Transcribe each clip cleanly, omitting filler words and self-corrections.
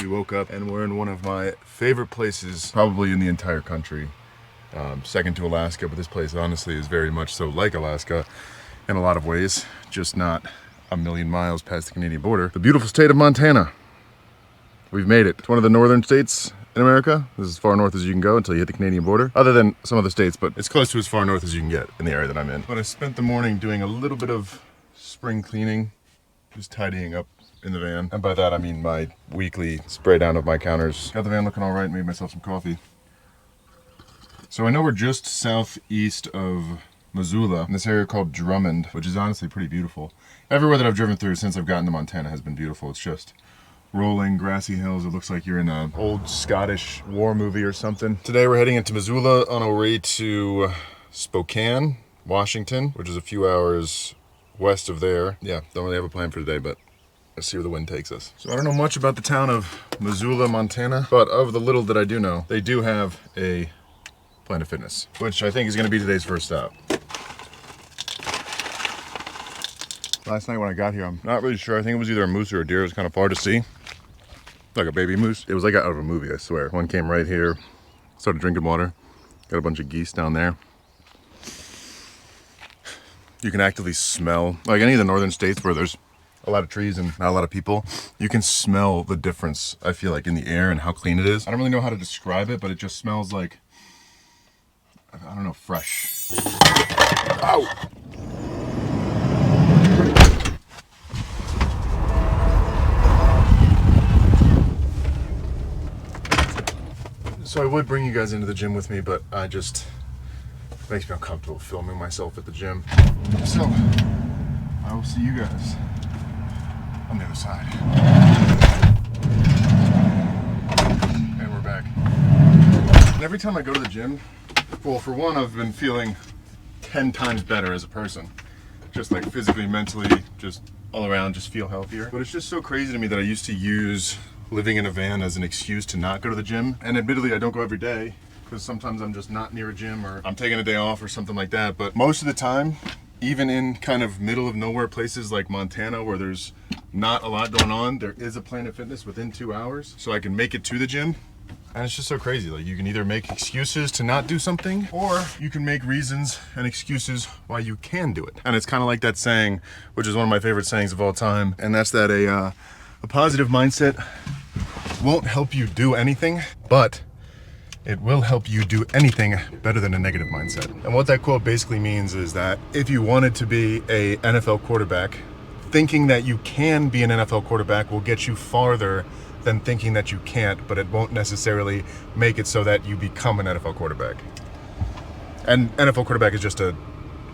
We woke up and we're in one of my favorite places, probably in the entire country. Second to Alaska, but this place honestly is very much so like Alaska in a lot of ways, just not a million miles past the Canadian border. The beautiful state of Montana. We've made it. It's one of the northern states in America. This is as far north as you can go until you hit the Canadian border, other than some other states, but it's close to as far north as you can get in the area that I'm in. But I spent the morning doing a little bit of spring cleaning, just tidying up in the van. And by that I mean my weekly spray down of my counters. Got the van looking all right, made myself some coffee. So I know we're just southeast of Missoula, in this area called Drummond, which is honestly pretty beautiful. Everywhere that I've driven through since I've gotten to Montana has been beautiful. It's just rolling grassy hills. It looks like you're in an old Scottish war movie or something. Today we're heading into Missoula on our way to Spokane, Washington, which is a few hours west of there. Yeah, don't really have a plan for today, but let's see where the wind takes us. So I don't know much about the town of Missoula, Montana, but of the little that I do know, they do have a Planet Fitness, which I think is going to be today's first stop. Last night when I got here, I'm not really sure. I think it was either a moose or a deer. It was kind of far to see. Like a baby moose. It was like out of a movie, I swear. One came right here, started drinking water. Got a bunch of geese down there. You can actively smell, like any of the northern states where there's a lot of trees and not a lot of people, you can smell the difference, I feel like, in the air and how clean it is. I don't really know how to describe it, but it just smells like, I don't know, fresh. Ow! So I would bring you guys into the gym with me, but it makes me uncomfortable filming myself at the gym. So I will see you guys on the other side. And we're back. And every time I go to the gym, well, for one, I've been feeling 10 times better as a person. Just like physically, mentally, just all around, just feel healthier. But it's just so crazy to me that I used to use living in a van as an excuse to not go to the gym. And admittedly, I don't go every day because sometimes I'm just not near a gym or I'm taking a day off or something like that. But most of the time, even in kind of middle of nowhere places like Montana where there's not a lot going on, there is a Planet Fitness within 2 hours. So I can make it to the gym. And it's just so crazy. Like, you can either make excuses to not do something, or you can make reasons and excuses why you can do it. And it's kind of like that saying, which is one of my favorite sayings of all time. And that's that a positive mindset won't help you do anything, but it will help you do anything better than a negative mindset. And what that quote basically means is that if you wanted to be a NFL quarterback, thinking that you can be an NFL quarterback will get you farther than thinking that you can't, but it won't necessarily make it so that you become an NFL quarterback. And NFL quarterback is just an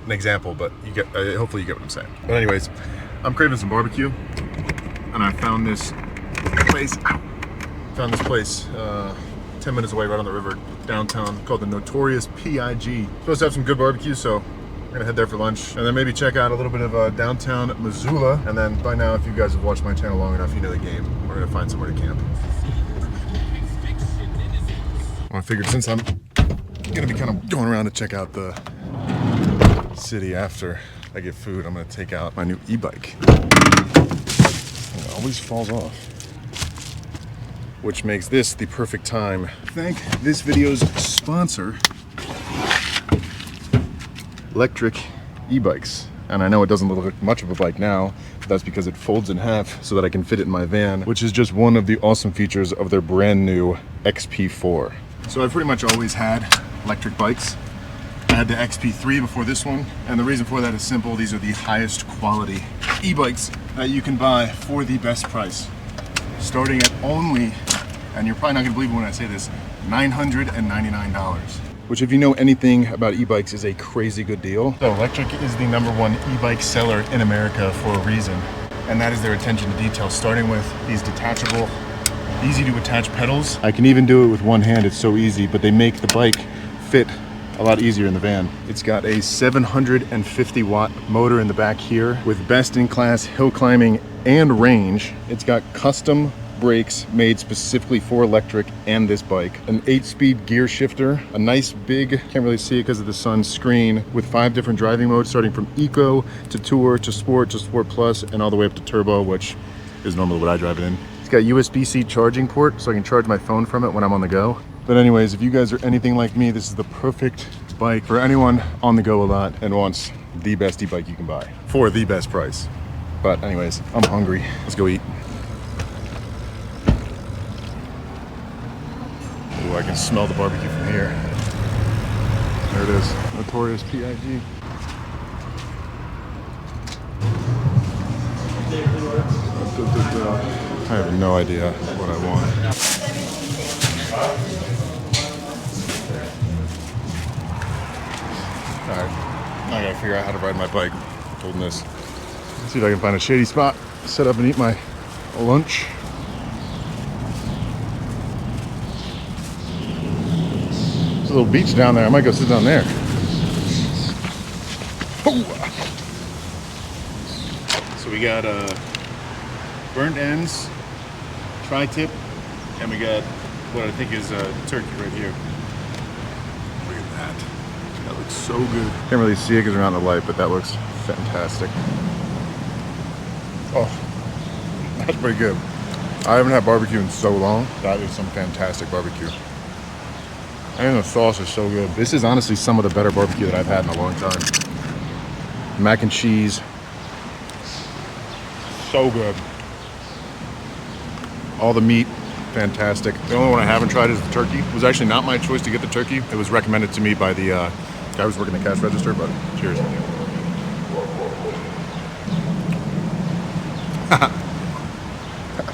example, but you get hopefully you get what I'm saying. But anyways, I'm craving some barbecue, and I found this place. 10 minutes away, right on the river, downtown, called the Notorious PIG. Supposed to have some good barbecue, so we're gonna head there for lunch, and then maybe check out a little bit of downtown Missoula. And then by now, if you guys have watched my channel long enough, you know the game. We're gonna find somewhere to camp. Well, I figured since I'm gonna be kind of going around to check out the city after I get food, I'm gonna take out my new e-bike. It always falls off, which makes this the perfect time to thank this video's sponsor, electric e-bikes. And I know it doesn't look like much of a bike now, but that's because it folds in half so that I can fit it in my van, which is just one of the awesome features of their brand new XP4. So I've pretty much always had electric bikes. I had the XP3 before this one, and the reason for that is simple. These are the highest quality e-bikes that you can buy for the best price, starting at only, and you're probably not gonna believe it when I say this, $999. Which, if you know anything about e-bikes, is a crazy good deal. So electric is the #1 e-bike seller in America for a reason, and that is their attention to detail, starting with these detachable, easy to attach pedals. I can even do it with one hand, it's so easy, but they make the bike fit a lot easier in the van. It's got a 750 watt motor in the back here with best in class hill climbing and range. It's got custom brakes made specifically for electric and this bike, an 8-speed gear shifter, a nice big, can't really see it because of the sun, screen with 5 different driving modes, starting from eco to tour to sport plus, and all the way up to turbo, which is normally what I drive it in. It's got USB-C charging port, so I can charge my phone from it when I'm on the go. But anyways, if you guys are anything like me, this is the perfect bike for anyone on the go a lot and wants the best e-bike you can buy for the best price. But anyways, I'm hungry. Let's go eat. Oh, I can smell the barbecue from here. There it is, Notorious PIG. I have no idea what I want. Alright, now I gotta figure out how to ride my bike holding this. See if I can find a shady spot, set up and eat my lunch. There's a little beach down there. I might go sit down there. Oh. So we got burnt ends, tri-tip, and we got what I think is turkey right here. Look at that. That looks so good. Can't really see it because we're not in the light, but that looks fantastic. Oh, that's pretty good. I haven't had barbecue in so long. That is some fantastic barbecue. And the sauce is so good. This is honestly some of the better barbecue that I've had in a long time. Mac and cheese. So good. All the meat, fantastic. The only one I haven't tried is the turkey. It was actually not my choice to get the turkey. It was recommended to me by the guy who's working the cash register, but cheers.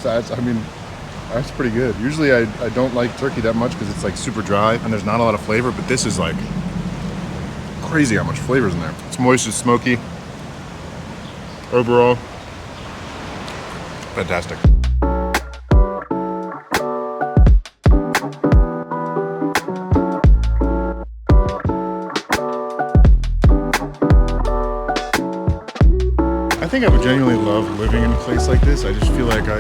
I mean, that's pretty good. Usually I don't like turkey that much because it's like super dry and there's not a lot of flavor, but this is like crazy how much flavor is in there. It's moist, it's smoky. Overall, fantastic. I think I would genuinely love living in a place like this. I just feel like I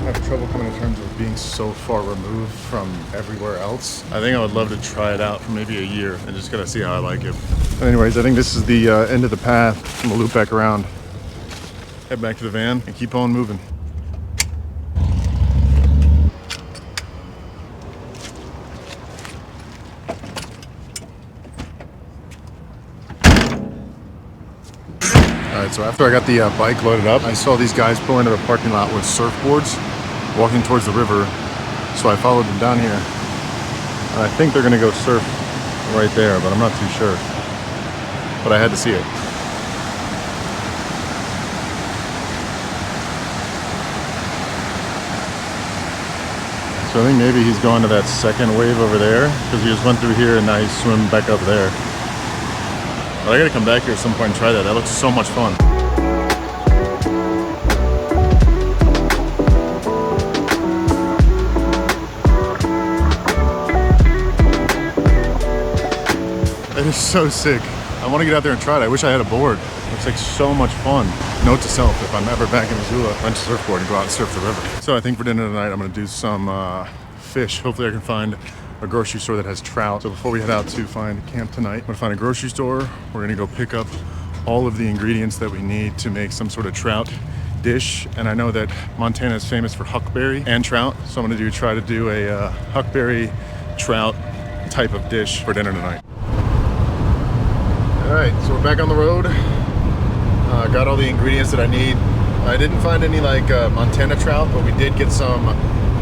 have trouble coming to terms with being so far removed from everywhere else. I think I would love to try it out for maybe a year and just gotta see how I like it. But anyways, I think this is the end of the path. I'm gonna loop back around, head back to the van, and keep on moving. Alright, so after I got the bike loaded up, I saw these guys pull into the parking lot with surfboards, walking towards the river. So I followed them down here. And I think they're gonna go surf right there, but I'm not too sure. But I had to see it. So I think maybe he's going to that second wave over there, because he just went through here and now he's swimming back up there. But I gotta come back here at some point and try that. That looks so much fun. It is so sick. I want to get out there and try it. I wish I had a board. It's like so much fun. Note to self, if I'm ever back in Missoula, rent a surfboard and go out and surf the river. So I think for dinner tonight, I'm gonna do some fish. Hopefully I can find a grocery store that has trout. So before we head out to find camp tonight, I'm gonna find a grocery store. We're gonna go pick up all of the ingredients that we need to make some sort of trout dish. And I know that Montana is famous for huckleberry and trout. So I'm gonna try to do a huckleberry trout type of dish for dinner tonight. All right, so we're back on the road. Got all the ingredients that I need. I didn't find any like Montana trout, but we did get some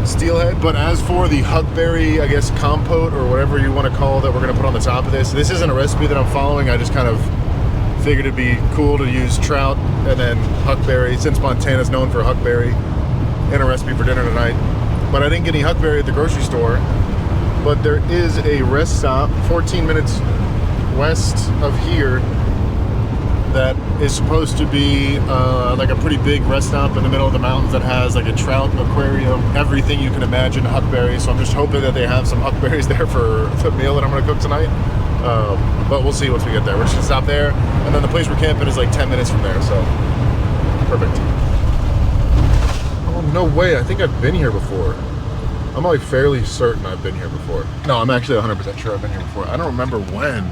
steelhead. But as for the huckleberry, I guess, compote or whatever you want to call that we're gonna put on the top of this isn't a recipe that I'm following. I just kind of figured it'd be cool to use trout and then huckleberry, since Montana's known for huckleberry, in a recipe for dinner tonight. But I didn't get any huckleberry at the grocery store. But there is a rest stop 14 minutes west of here that is supposed to be like a pretty big rest stop in the middle of the mountains that has like a trout aquarium, everything you can imagine, huckleberries. So I'm just hoping that they have some huckleberries there for the meal that I'm gonna cook tonight. But we'll see once we get there. We're just gonna stop there, and then the place we're camping is like 10 minutes from there, so perfect. Oh, no way, I think I've been here before. I'm like fairly certain I've been here before. No, I'm actually 100% sure I've been here before. I don't remember when.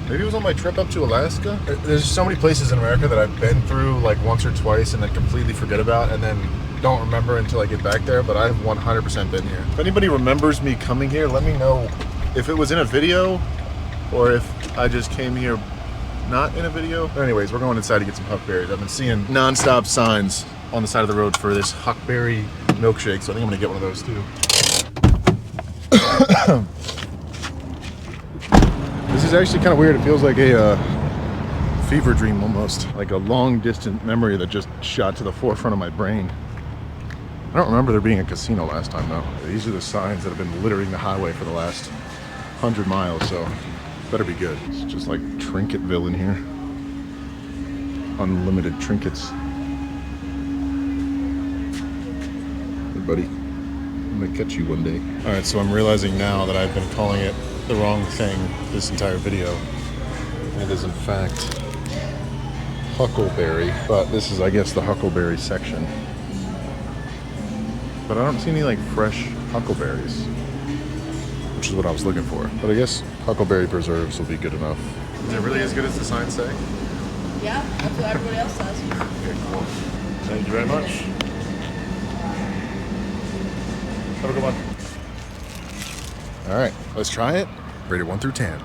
Maybe it was on my trip up to Alaska. There's so many places in America that I've been through like once or twice and then completely forget about and then don't remember until I get back there, but I've 100% been here. If anybody remembers me coming here, let me know if it was in a video or if I just came here not in a video. But anyways, we're going inside to get some huckberries. I've been seeing non-stop signs on the side of the road for this huckberry milkshake, so I think I'm gonna get one of those too. This is actually kind of weird. It feels like a fever dream almost, like a long distant memory that just shot to the forefront of my brain. I don't remember there being a casino last time though. These are the signs that have been littering the highway for the last 100 miles, so better be good. It's just like Trinketville in here. Unlimited trinkets. Hey buddy, I'm gonna catch you one day. All right, so I'm realizing now that I've been calling it the wrong thing this entire video. It is in fact Huckleberry, but this is, I guess, the Huckleberry section. But I don't see any like fresh huckleberries, which is what I was looking for. But I guess huckleberry preserves will be good enough. Is it really as good as the signs say? Yeah, that's what everybody else says. Okay, cool. Thank you very much. Have a good one. All right, let's try it. Rated 1 through 10.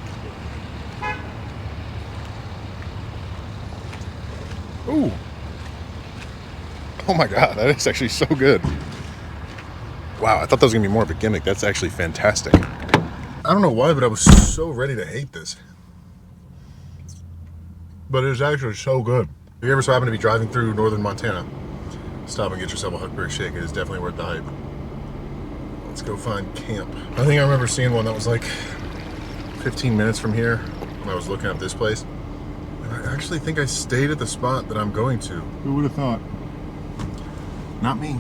Ooh. Oh my God, that is actually so good. Wow, I thought that was gonna be more of a gimmick. That's actually fantastic. I don't know why, but I was so ready to hate this. But it is actually so good. If you ever so happen to be driving through northern Montana, stop and get yourself a huckberry shake. It is definitely worth the hype. Let's go find camp. I think I remember seeing one that was like 15 minutes from here when I was looking at this place. And I actually think I stayed at the spot that I'm going to. Who would have thought? Not me.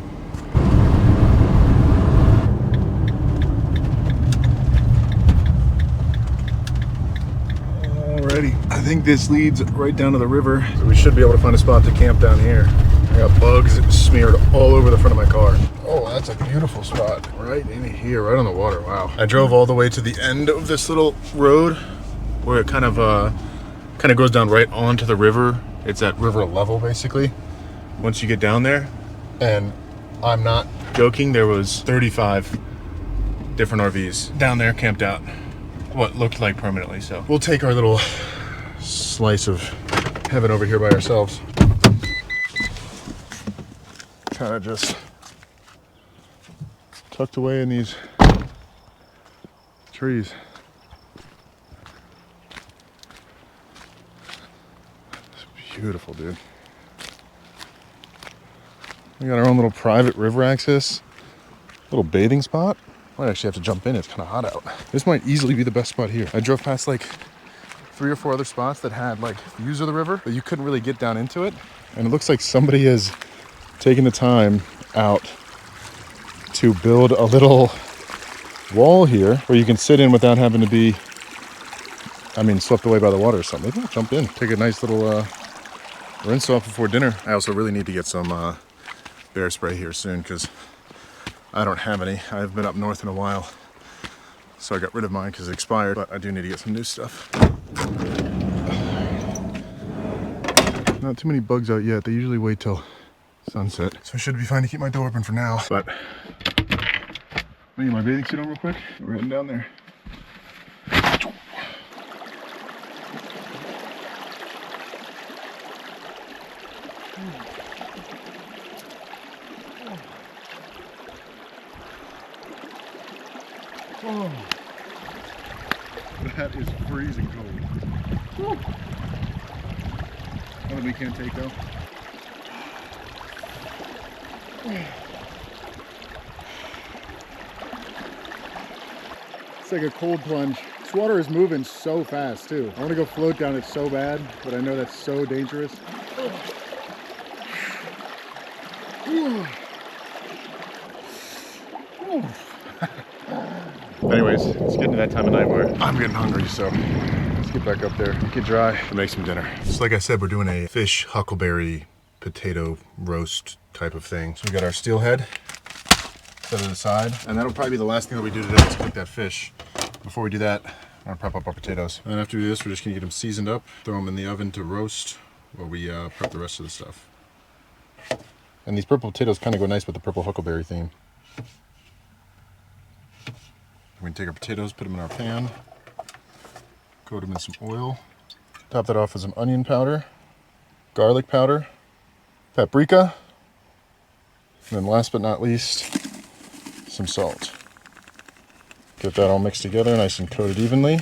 Alrighty, I think this leads right down to the river. So we should be able to find a spot to camp down here. I got bugs smeared all over the front of my car. Oh, that's a beautiful spot. Right in here, right on the water, wow. I drove all the way to the end of this little road where it kind of goes down right onto the river. It's at river level, basically, once you get down there. And I'm not joking, there was 35 different RVs down there camped out. What looked like permanently, so. We'll take our little slice of heaven over here by ourselves. Kind of just tucked away in these trees. It's beautiful, dude. We got our own little private river access, little bathing spot. Might actually have to jump in, it's kind of hot out. This might easily be the best spot here. I drove past like 3 or 4 other spots that had like views of the river, but you couldn't really get down into it. And it looks like somebody has taken the time out to build a little wall here where you can sit in without having to be, swept away by the water or something. Maybe I'll jump in, take a nice little rinse off before dinner. I also really need to get some bear spray here soon because I don't have any. I haven't been up north in a while, so I got rid of mine because it expired, but I do need to get some new stuff. Not too many bugs out yet. They usually wait till sunset, so I should be fine to keep my door open for now. But let me get my bathing suit on real quick. We're heading down there. Oh, that is freezing cold. Woo. That we can't take though. It's like a cold plunge. This water is moving so fast too. I want to go float down it so bad, but I know that's so dangerous. Anyways, it's getting to that time of night where I'm getting hungry, so let's get back up there, get dry, and make some dinner. So like I said, we're doing a fish huckleberry potato roast type of thing. So we got our steelhead set to the side, and that'll probably be the last thing that we do today is cook that fish. Before we do that, I'm gonna prep up our potatoes. And then after we do this, we're just gonna get them seasoned up, throw them in the oven to roast while we prep the rest of the stuff. And these purple potatoes kind of go nice with the purple huckleberry theme. We're gonna take our potatoes, put them in our pan, coat them in some oil, top that off with some onion powder, garlic powder, paprika, and then last but not least, some salt. Get that all mixed together, nice and coated evenly.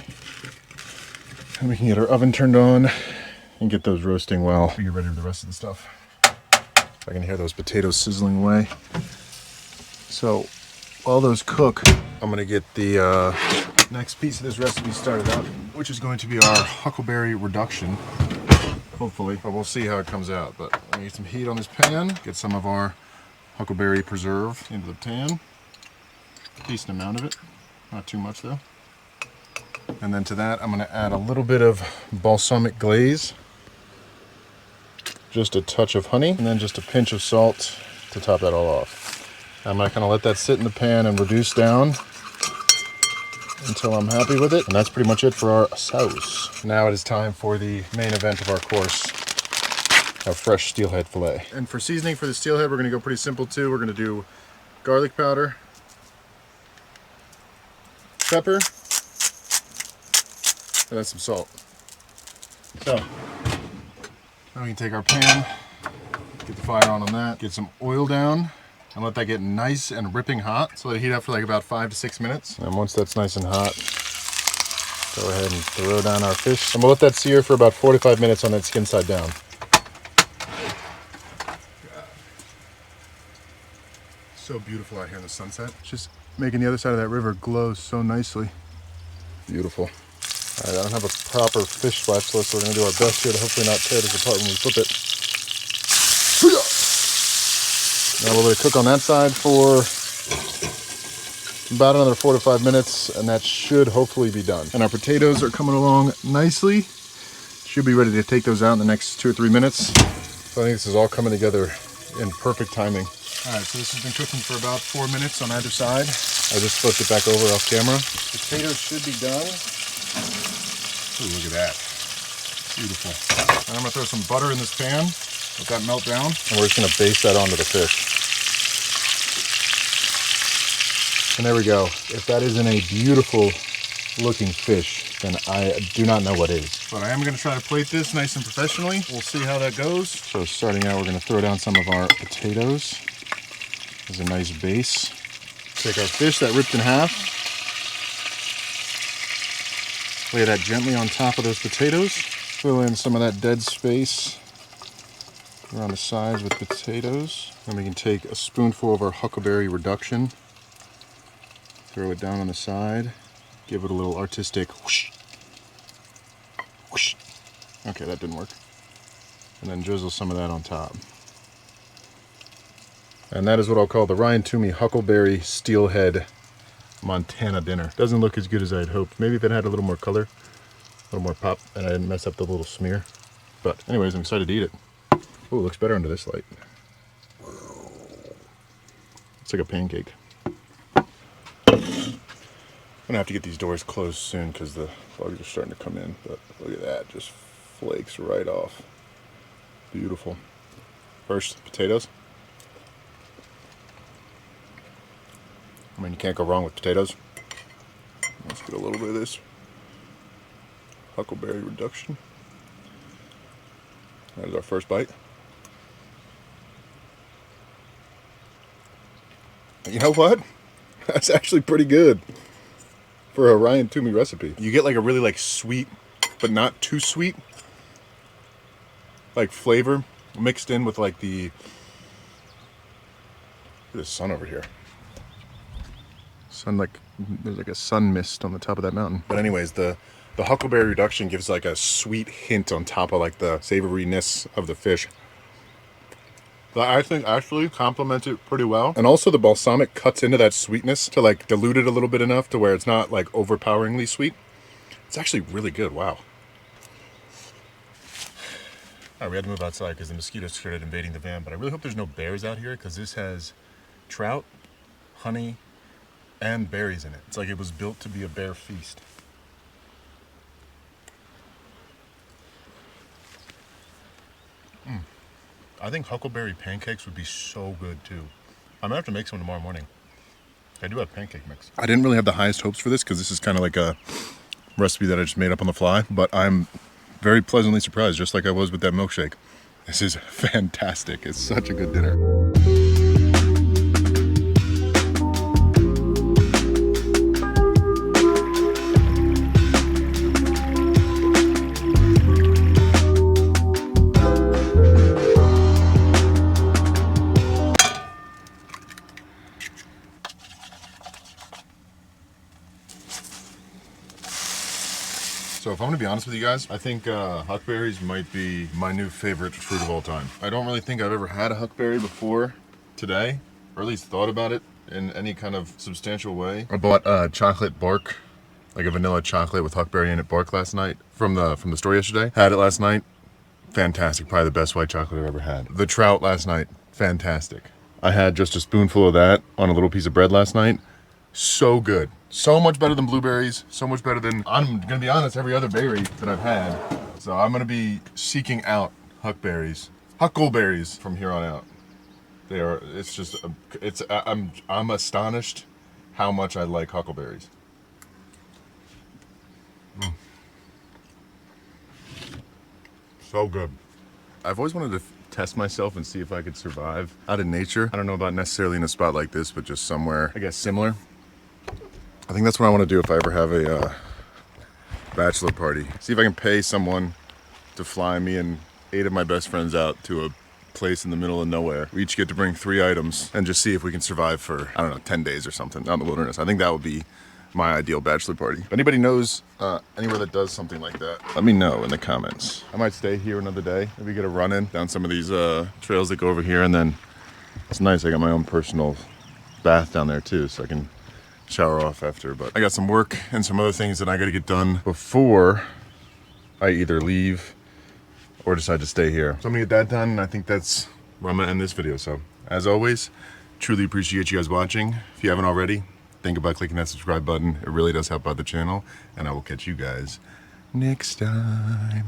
And we can get our oven turned on and get those roasting well. We get ready for the rest of the stuff. I can hear those potatoes sizzling away. So while those cook, I'm gonna get the next piece of this recipe started up, which is going to be our huckleberry reduction, hopefully. But we'll see how it comes out. But I'm gonna get some heat on this pan, get some of our huckleberry preserve into the pan. Decent amount of it, not too much though. And then to that, I'm gonna add a little bit of balsamic glaze, just a touch of honey, and then just a pinch of salt to top that all off. I'm gonna kind of let that sit in the pan and reduce down until I'm happy with it. And that's pretty much it for our sauce. Now it is time for the main event of our course, our fresh steelhead fillet. And for seasoning for the steelhead, we're gonna go pretty simple too. We're gonna do garlic powder, pepper, and then some salt. So, now we can take our pan, get the fire on that, get some oil down, and let that get nice and ripping hot. So let it heat up for like about 5 to 6 minutes. And once that's nice and hot, go ahead and throw down our fish. And we'll let that sear for about 4 to 5 minutes on that skin side down. So beautiful out here in the sunset. Just making the other side of that river glow so nicely. Beautiful. All right, I don't have a proper fish spatula, so we're gonna do our best here to hopefully not tear this apart when we flip it. Now we'll let it cook on that side for about another 4 to 5 minutes, and that should hopefully be done. And our potatoes are coming along nicely. Should be ready to take those out in the next 2 or 3 minutes. So I think this is all coming together in perfect timing. All right, so this has been cooking for about 4 minutes on either side. I just flipped it back over off camera. Potatoes should be done. Ooh, look at that. Beautiful. And I'm gonna throw some butter in this pan, let that melt down, and we're just gonna baste that onto the fish. And there we go. If that isn't a beautiful looking fish, then I do not know what is. But I am gonna try to plate this nice and professionally. We'll see how that goes. So starting out, we're gonna throw down some of our potatoes as a nice base. Take our fish that ripped in half, lay that gently on top of those potatoes. Fill in some of that dead space around the sides with potatoes. Then we can take a spoonful of our huckleberry reduction, throw it down on the side, give it a little artistic whoosh. Whoosh. Okay, that didn't work. And then drizzle some of that on top. And that is what I'll call the Ryan Toomey Huckleberry Steelhead Montana dinner. Doesn't look as good as I'd hoped. Maybe if it had a little more color, a little more pop, and I didn't mess up the little smear. But anyways, I'm excited to eat it. Oh, it looks better under this light. It's like a pancake. I'm gonna have to get these doors closed soon because the bugs are starting to come in. But look at that, just flakes right off. Beautiful. First, potatoes. I mean, you can't go wrong with potatoes. Let's get a little bit of this huckleberry reduction. That is our first bite. You know what? That's actually pretty good for a Ryan Toomey recipe. You get like a really like sweet, but not too sweet, like flavor mixed in with like the, look at the sun over here. Sun, like there's like a sun mist on the top of that mountain. But anyways, the huckleberry reduction gives like a sweet hint on top of like the savoriness of the fish that I think actually complements it pretty well. And also the balsamic cuts into that sweetness to like dilute it a little bit enough to where it's not like overpoweringly sweet. It's actually really good. Wow. All right, we had to move outside because the mosquitoes started invading the van, but I really hope there's no bears out here because this has trout, honey, and berries in it. It's like it was built to be a bear feast. I think huckleberry pancakes would be so good too. I might have to make some tomorrow morning. I do have pancake mix. I didn't really have the highest hopes for this because this is kind of like a recipe that I just made up on the fly, but I'm very pleasantly surprised, just like I was with that milkshake. This is fantastic. It's such a good dinner. So if I'm gonna be honest with you guys, I think huckberries might be my new favorite fruit of all time. I don't really think I've ever had a huckberry before today, or at least thought about it in any kind of substantial way. I bought chocolate bark, like a vanilla chocolate with huckberry in it bark last night from the store yesterday. Had it last night, fantastic. Probably the best white chocolate I've ever had. The trout last night, fantastic. I had just a spoonful of that on a little piece of bread last night. So good. So much better than blueberries. So much better than, I'm gonna be honest, every other berry that I've had. So I'm gonna be seeking out huckleberries from here on out. They are, it's just, I'm astonished how much I like huckleberries. So good. I've always wanted to test myself and see if I could survive out in nature. I don't know about necessarily in a spot like this, but just somewhere, I guess, similar. I think that's what I want to do if I ever have a bachelor party. See if I can pay someone to fly me and 8 of my best friends out to a place in the middle of nowhere. We each get to bring 3 items and just see if we can survive for, I don't know, 10 days or something out in the wilderness. I think that would be my ideal bachelor party. If anybody knows anywhere that does something like that, let me know in the comments. I might stay here another day. Maybe get a run in down some of these trails that go over here, and then it's nice. I got my own personal bath down there too, so I can shower off after. But I got some work and some other things that I got to get done before I either leave or decide to stay here. So I'm gonna get that done, and I think that's where I'm gonna end this video. So as always, truly appreciate you guys watching. If you haven't already, think about clicking that subscribe button. It really does help out the channel, and I will catch you guys next time.